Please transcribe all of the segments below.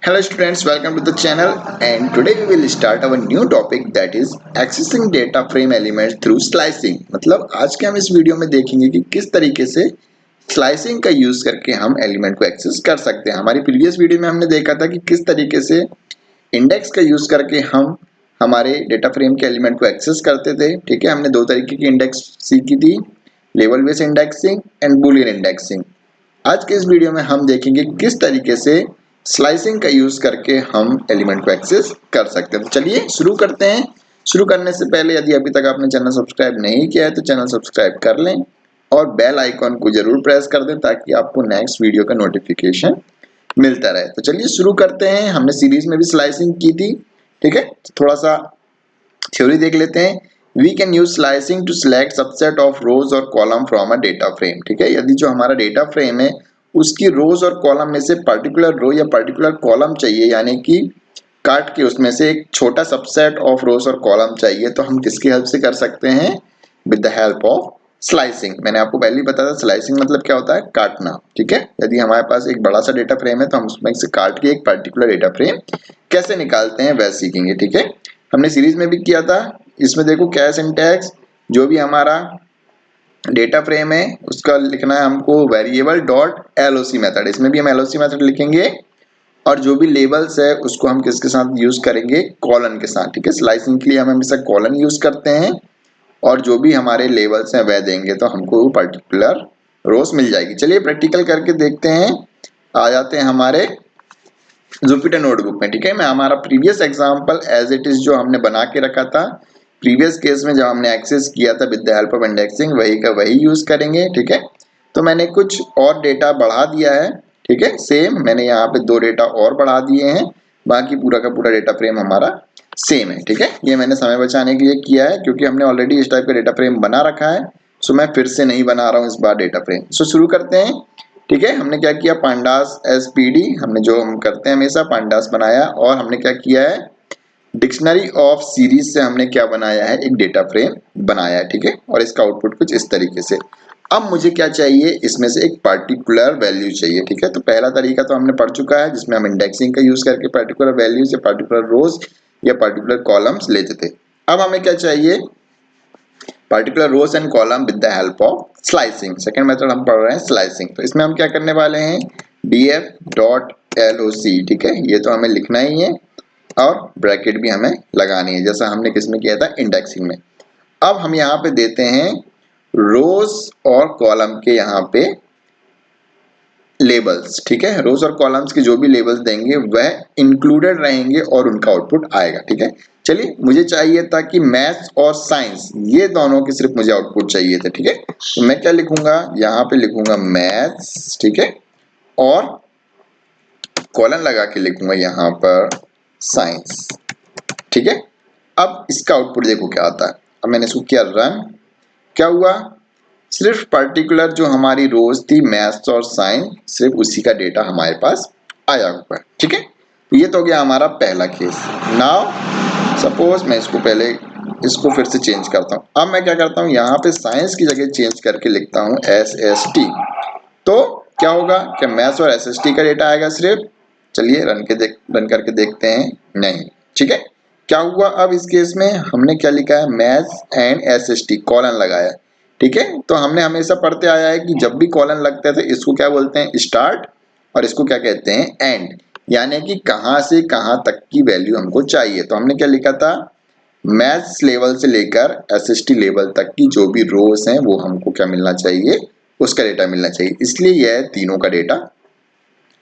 Hello students, welcome to the channel and today we will start our new topic that is accessing data frame elements through slicing। मतलब आज के हम इस video में देखेंगे कि किस तरीके से स्लाइसिंग का यूज करके हम एलिमेंट को एक्सेस कर सकते हैं। हमारी प्रीवियस वीडियो में हमने देखा था कि किस तरीके से इंडेक्स का यूज करके हम हमारे डेटा फ्रेम के एलिमेंट को एक्सेस करते थे। ठीक है, हमने दो तरीके की इंडेक्स सीखी थी, level based indexing and Boolean indexing. आज के इस वीडियो में हम देखेंगे किस तरीके से स्लाइसिंग का यूज करके हम एलिमेंट को एक्सेस कर सकते हैं। तो चलिए शुरू करते हैं। शुरू करने से पहले यदि अभी तक आपने चैनल सब्सक्राइब नहीं किया है तो चैनल सब्सक्राइब कर लें और बेल आइकॉन को जरूर प्रेस कर दें ताकि आपको नेक्स्ट वीडियो का नोटिफिकेशन मिलता रहे। तो चलिए शुरू करते हैं। हमने सीरीज में भी स्लाइसिंग की थी, ठीक है। थोड़ा सा थ्योरी देख लेते हैं। We can use slicing to select subset of rows और column from a data frame. ठीक है, यदि जो हमारा डेटा फ्रेम है उसकी रोज और कॉलम में से पर्टिकुलर रो या पर्टिकुलर कॉलम चाहिए, यानी कि काट के उसमें से एक छोटा सबसेट ऑफ रोज और कॉलम चाहिए, तो हम किसकी हेल्प से कर सकते हैं? With the help of slicing. मैंने आपको पहले ही बताया था स्लाइसिंग मतलब क्या होता है, काटना। ठीक है, यदि हमारे पास एक बड़ा सा डेटा फ्रेम है तो हम उसमें से काट के एक पर्टिकुलर डेटा फ्रेम कैसे निकालते हैं वह सीखेंगे। ठीक है, हमने सीरीज में भी किया था। इसमें देखो क्या सिंटैक्स, जो भी हमारा डेटा फ्रेम है उसका लिखना है हमको वेरिएबल डॉट एलओसी मेथड। इसमें भी हम एलओसी मेथड लिखेंगे और जो भी लेबल्स है उसको हम किसके साथ यूज करेंगे? कॉलन के साथ। ठीक है, स्लाइसिंग के लिए हम हमेशा कॉलन यूज करते हैं और जो भी हमारे लेबल्स हैं वह देंगे तो हमको वो पर्टिकुलर रोज मिल जाएगी। चलिए प्रैक्टिकल करके देखते हैं। आ जाते हैं हमारे जुपिटर नोटबुक में। ठीक है, मैं हमारा previous example as it is जो हमने बना के रखा था प्रीवियस केस में, जब हमने एक्सेस किया था with the help of indexing, वही का वही यूज करेंगे। ठीक है, तो मैंने कुछ और डेटा बढ़ा दिया है। ठीक है, सेम मैंने यहाँ पे दो डेटा और बढ़ा दिए हैं, बाकी पूरा का पूरा डेटा फ्रेम हमारा सेम है। ठीक है, ये मैंने समय बचाने के लिए किया है क्योंकि हमने ऑलरेडी इस टाइप का डेटा फ्रेम बना रखा है, सो मैं फिर से नहीं बना रहा हूँ इस बार डेटा फ्रेम। सो शुरू करते हैं। ठीक है, हमने क्या किया, पांडास एसपीडी, हमने जो हम करते हैं हमेशा पांडास बनाया और हमने क्या किया है, डिक्शनरी ऑफ सीरीज से हमने क्या बनाया है, एक डेटा फ्रेम बनाया है। ठीक है, और इसका आउटपुट कुछ इस तरीके से। अब मुझे क्या चाहिए, इसमें से एक पर्टिकुलर वैल्यू चाहिए। ठीक है, तो पहला तरीका तो हमने पढ़ चुका है जिसमें हम इंडेक्सिंग का यूज करके पर्टिकुलर वैल्यूज या पर्टिकुलर रोज या पर्टिकुलर कॉलम्स लेते थे। अब हमें क्या चाहिए, particular rows and column with the help of slicing. Second method हम पढ़ रहे हैं स्लाइसिंग। तो इसमें हम क्या करने वाले हैं, df डॉट loc। ठीक है, ये तो हमें लिखना ही है और ब्रैकेट भी हमें लगानी है जैसा हमने किसमें किया था, इंडेक्सिंग में। अब हम यहाँ पे देते हैं रोज और कॉलम के यहाँ पे लेबल्स। ठीक है, रोज और कॉलम्स के जो भी लेबल्स देंगे वह इंक्लूडेड रहेंगे और उनका आउटपुट आएगा। ठीक है, चलिए मुझे चाहिए था कि मैथ्स और साइंस ये दोनों के सिर्फ मुझे आउटपुट चाहिए थे। ठीक है, तो मैं क्या लिखूंगा, यहाँ पे लिखूंगा मैथ्स। ठीक है, और कॉलन लगा के लिखूंगा यहाँ पर साइंस। ठीक है, अब इसका आउटपुट देखो क्या आता है। अब मैंने इसको किया रन, क्या हुआ, सिर्फ पर्टिकुलर जो हमारी रोज थी मैथ्स और साइंस, सिर्फ उसी का डेटा हमारे पास आया हुआ है। ठीक है, तो ये तो हो गया हमारा पहला केस। नाउ सपोज मैं इसको फिर से चेंज करता हूँ। अब मैं क्या करता हूँ, यहाँ पे साइंस की जगह चेंज करके लिखता हूँ SST। तो क्या होगा, क्या मैथ्स और SST का डेटा आएगा सिर्फ? चलिए रन करके देखते हैं। नहीं। ठीक है, क्या हुआ, अब इस केस में हमने क्या लिखा है, मैथ्स एंड SST कॉलन लगाया। ठीक है, तो हमने हमेशा पढ़ते आया है कि जब भी कॉलन लगता है तो इसको क्या बोलते हैं, स्टार्ट, और इसको क्या कहते हैं, एंड, यानी कि कहां से कहां तक की वैल्यू हमको चाहिए। तो हमने क्या लिखा था, मैथ्स लेवल से लेकर SST लेवल तक की जो भी रोज हैं वो हमको क्या मिलना चाहिए, उसका डेटा मिलना चाहिए। इसलिए यह तीनों का डेटा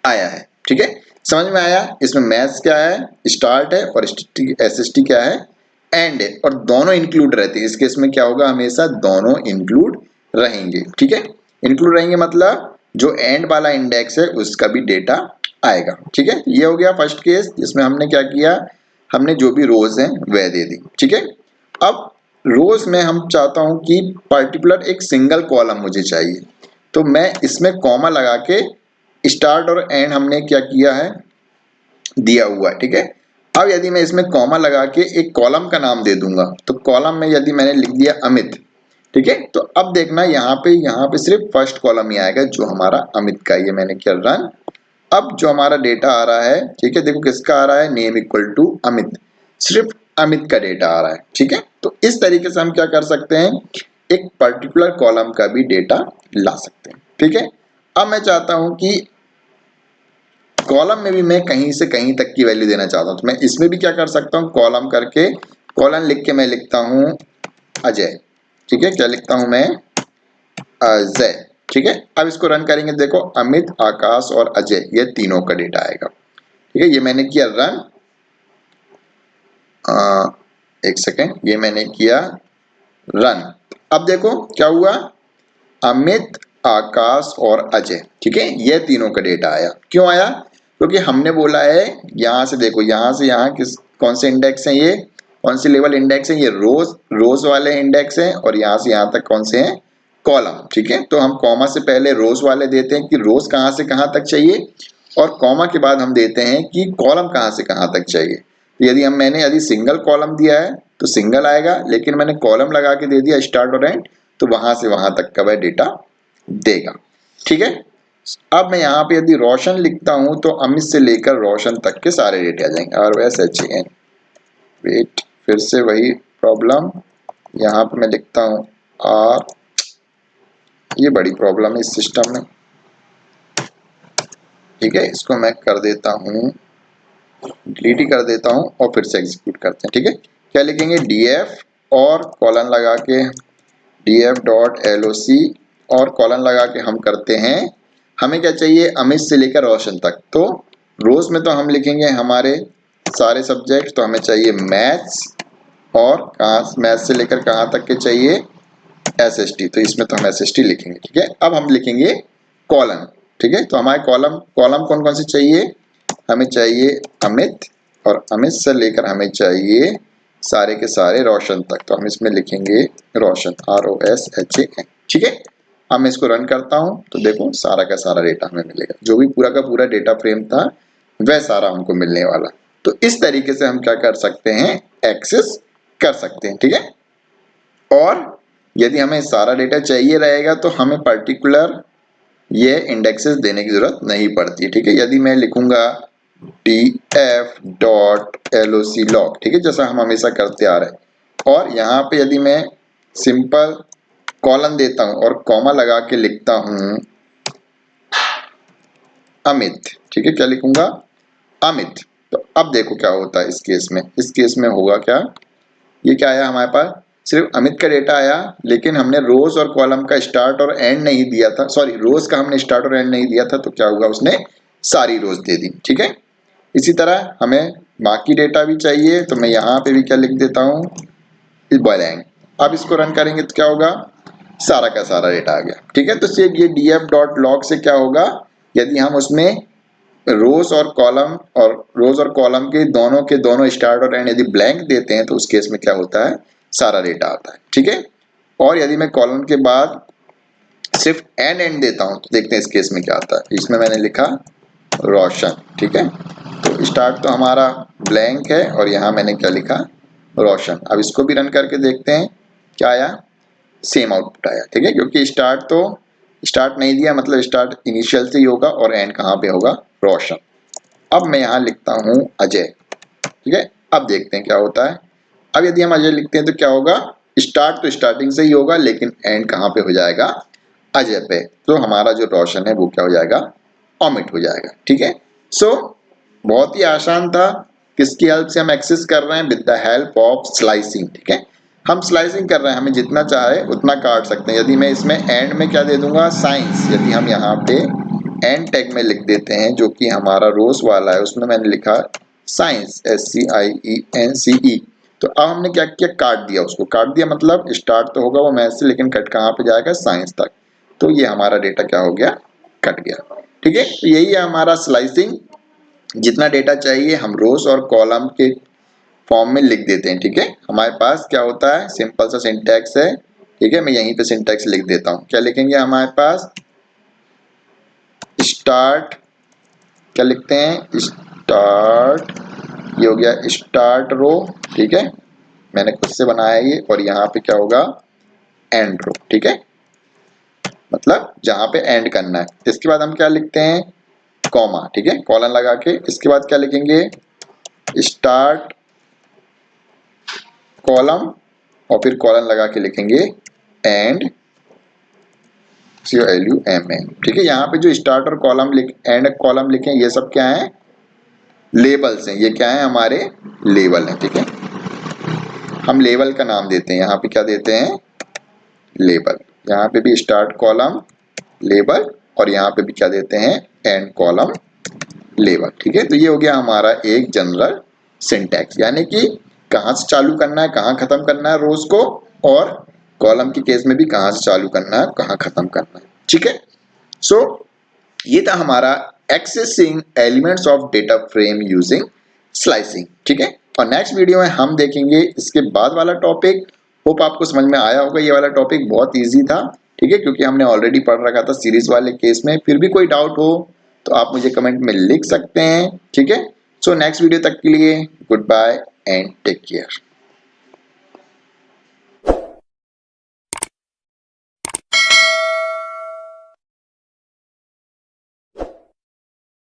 आया है। ठीक है, समझ में आया। इसमें मैथ्स क्या है, स्टार्ट है, और SST क्या है, एंड है, और दोनों इंक्लूड रहते हैं। इस केस में क्या होगा, हमेशा दोनों इंक्लूड रहेंगे। ठीक है, इंक्लूड रहेंगे मतलब जो एंड वाला इंडेक्स है उसका भी डेटा आएगा। ठीक है, ये हो गया फर्स्ट केस जिसमें हमने क्या किया, हमने जो भी रोज हैं वह दे दी। ठीक है, अब रोज में हम चाहता हूं कि पर्टिकुलर एक सिंगल कॉलम मुझे चाहिए, तो मैं इसमें कॉमा लगा के स्टार्ट और एंड हमने क्या किया है, दिया हुआ है। ठीक है, अब यदि मैं इसमें कॉमा लगा के एक कॉलम का नाम दे दूंगा, तो कॉलम में यदि मैंने लिख दिया अमित, ठीक है, तो अब देखना यहाँ पे सिर्फ फर्स्ट कॉलम ही आएगा जो हमारा अमित का। ये मैंने किया रन। अब जो हमारा डेटा आ रहा है, ठीक है, देखो किसका आ रहा है, नेम इक्वल टू अमित, सिर्फ अमित का डेटा आ रहा है, ठीक है। तो इस तरीके से हम क्या कर सकते हैं, एक पर्टिकुलर कॉलम का भी डेटा ला सकते हैं, ठीक है। अब मैं चाहता हूं कि कॉलम में भी मैं कहीं से कहीं तक की वैल्यू देना चाहता हूं, तो मैं इसमें भी क्या कर सकता हूं, कॉलम करके कॉलन लिख के मैं लिखता हूं अजय, ठीक है। क्या लिखता हूं मैं, अजय, ठीक है। अब इसको रन करेंगे, देखो अमित, आकाश और अजय, ये तीनों का डेटा आएगा, ठीक है। ये मैंने किया रन, एक सेकेंड, ये मैंने किया रन। अब देखो क्या हुआ, अमित, आकाश और अजय, ठीक है, ये तीनों का डेटा आया। क्यों आया, क्योंकि हमने बोला है, यहां से देखो, यहां से यहां किस कौन से इंडेक्स हैं, ये कौन सी लेवल इंडेक्स है, ये रोज वाले इंडेक्स हैं, और यहां से यहां तक कौन से हैं, कॉलम, ठीक है। तो हम कॉमा से पहले रोज वाले देते हैं कि रोज कहां से कहां तक चाहिए, और कॉमा के बाद हम देते हैं कि कॉलम कहां से कहां तक चाहिए। तो यदि सिंगल कॉलम दिया है तो सिंगल आएगा, लेकिन मैंने कॉलम लगा के दे दिया स्टार्ट और एंड, तो वहां से वहां तक का वह डेटा देगा, ठीक है। अब मैं यहाँ पे यदि रोशन लिखता हूं तो अमित से लेकर रोशन तक के सारे डेटे आ जाएंगे, ROSHAN, वेट, फिर से वही प्रॉब्लम, यहाँ पे मैं लिखता हूं आर, ये बड़ी प्रॉब्लम है इस सिस्टम में, ठीक है। इसको मैं कर देता हूं, डिलीट ही कर देता हूं और फिर से एग्जीक्यूट करते हैं, ठीक है। क्या लिखेंगे, DF और कॉलन लगा के DF.LOC और कॉलन लगा के हम करते हैं, हमें क्या चाहिए, अमित से लेकर रोशन तक। तो रोज में तो हम लिखेंगे हमारे सारे सब्जेक्ट, तो हमें चाहिए मैथ्स, और कहाँ मैथ्स से लेकर कहाँ तक के चाहिए, SST, तो इसमें तो हम SST लिखेंगे, ठीक है। अब हम लिखेंगे कॉलन, ठीक है। तो हमारे कॉलम कॉलम कौन कौन से चाहिए, हमें चाहिए अमित, और अमित से लेकर हमें चाहिए सारे के सारे रोशन तक, तो हम इसमें लिखेंगे रोशन, ROSHAN, ठीक है। अब मैं इसको रन करता हूं तो देखो सारा का सारा डेटा हमें मिलेगा, जो भी पूरा का पूरा डेटा फ्रेम था वह सारा हमको मिलने वाला। तो इस तरीके से हम क्या कर सकते हैं, एक्सेस कर सकते हैं, ठीक है। और यदि हमें सारा डेटा चाहिए रहेगा तो हमें पर्टिकुलर ये इंडेक्सेस देने की जरूरत नहीं पड़ती, ठीक है। यदि मैं लिखूंगा DF.LOC log, ठीक है, जैसा हम हमेशा करते आ रहे हैं, और यहाँ पे यदि मैं सिंपल कॉलन देता हूं और कॉमा लगा के लिखता हूं अमित, ठीक है, क्या लिखूंगा, अमित। तो अब देखो क्या होता है इस केस में होगा क्या, ये क्या आया हमारे पास, सिर्फ अमित का डेटा आया, लेकिन हमने रोज और कॉलम का स्टार्ट और एंड नहीं दिया था, सॉरी रोज का हमने स्टार्ट और एंड नहीं दिया था, तो क्या हुआ, उसने सारी रोज दे दी, ठीक है। इसी तरह हमें बाकी डेटा भी चाहिए, तो मैं यहाँ पे भी क्या लिख देता हूँ, ब्लैंक। अब इसको रन करेंगे तो क्या होगा, सारा का सारा डेटा आ गया, ठीक है। तो सिर्फ ये DF.log से क्या होगा, यदि हम उसमें रोज और कॉलम के दोनों स्टार्ट और एंड यदि ब्लैंक देते हैं तो उस केस में क्या होता है, सारा डेटा आता है, ठीक है। और यदि मैं कॉलम के बाद सिर्फ एंड देता हूं तो देखते हैं इस केस में क्या आता है। इसमें मैंने लिखा रोशन, ठीक है। तो स्टार्ट तो हमारा ब्लैंक है और यहाँ मैंने क्या लिखा, रोशन। अब इसको भी रन करके देखते हैं क्या आया, सेम आउटपुट आया, ठीक है, क्योंकि स्टार्ट नहीं दिया, मतलब स्टार्ट इनिशियल से ही होगा और एंड कहाँ पे होगा, रोशन। अब मैं यहाँ लिखता हूँ अजय, ठीक है। अब देखते हैं क्या होता है। अब यदि हम अजय लिखते हैं तो क्या होगा, स्टार्ट तो स्टार्टिंग से ही होगा, लेकिन एंड कहाँ पे हो जाएगा, अजय पे। तो हमारा जो रोशन है वो क्या हो जाएगा, ऑमिट हो जाएगा, ठीक है। सो बहुत ही आसान था, किसकी हेल्प से हम एक्सेस कर रहे हैं, with the help of slicing, ठीक है। हम स्लाइसिंग कर रहे हैं, हमें जितना चाहे उतना काट सकते हैं। यदि मैं इसमें एंड में क्या दे दूंगा, साइंस, यदि हम यहाँ पे एंड टैग में लिख देते हैं, जो कि हमारा रोज वाला है, उसमें मैंने लिखा साइंस, SCIENCE, तो अब हमने क्या किया, काट दिया, उसको काट दिया, मतलब स्टार्ट तो होगा वो मैथ से, लेकिन कट कहाँ पे जाएगा, साइंस तक। तो ये हमारा डेटा क्या हो गया, कट गया, ठीक है। तो यही है हमारा स्लाइसिंग, जितना डेटा चाहिए हम रोज और कॉलम के फॉर्म में लिख देते हैं, ठीक है। हमारे पास क्या होता है, सिंपल सा सिंटैक्स है, ठीक है। मैं यहीं पे सिंटैक्स लिख देता हूँ, क्या लिखेंगे हमारे पास, स्टार्ट, क्या लिखते हैं, स्टार्ट, ये हो गया स्टार्ट रो, ठीक है, मैंने खुद से बनाया ये, और यहाँ पे क्या होगा, एंड रो, ठीक है, मतलब जहां पे एंड करना है। इसके बाद हम क्या लिखते हैं, कॉमा, ठीक है, कॉलन लगा के इसके बाद क्या लिखेंगे, स्टार्ट कॉलम और फिर कॉलन लगा के लिखेंगे एंड COLUMN, ठीक है। यहाँ पे जो स्टार्ट और कॉलम एंड कॉलम लिखे ये सब क्या है, लेबल्स हैं, ये क्या है, हमारे लेबल हैं, ठीक है। हम लेबल का नाम देते हैं, यहाँ पे क्या देते हैं, लेबल। यहाँ पे भी स्टार्ट कॉलम लेबल और यहाँ पे भी क्या देते हैं, एंड कॉलम लेबल, ठीक है। तो ये हो गया हमारा एक जनरल सिंटैक्स, यानी कि कहाँ से चालू करना है, कहाँ खत्म करना है रोज को, और कॉलम के केस में भी कहाँ से चालू करना है, कहाँ खत्म करना है, ठीक है। सो ये था हमारा accessing elements of data frame using slicing, ठीक है। और नेक्स्ट वीडियो में हम देखेंगे इसके बाद वाला टॉपिक। होप आपको समझ में आया होगा, ये वाला टॉपिक बहुत इजी था, ठीक है, क्योंकि हमने ऑलरेडी पढ़ रखा था सीरीज वाले केस में। फिर भी कोई डाउट हो तो आप मुझे कमेंट में लिख सकते हैं, ठीक है। सो नेक्स्ट वीडियो तक के लिए good bye and take care.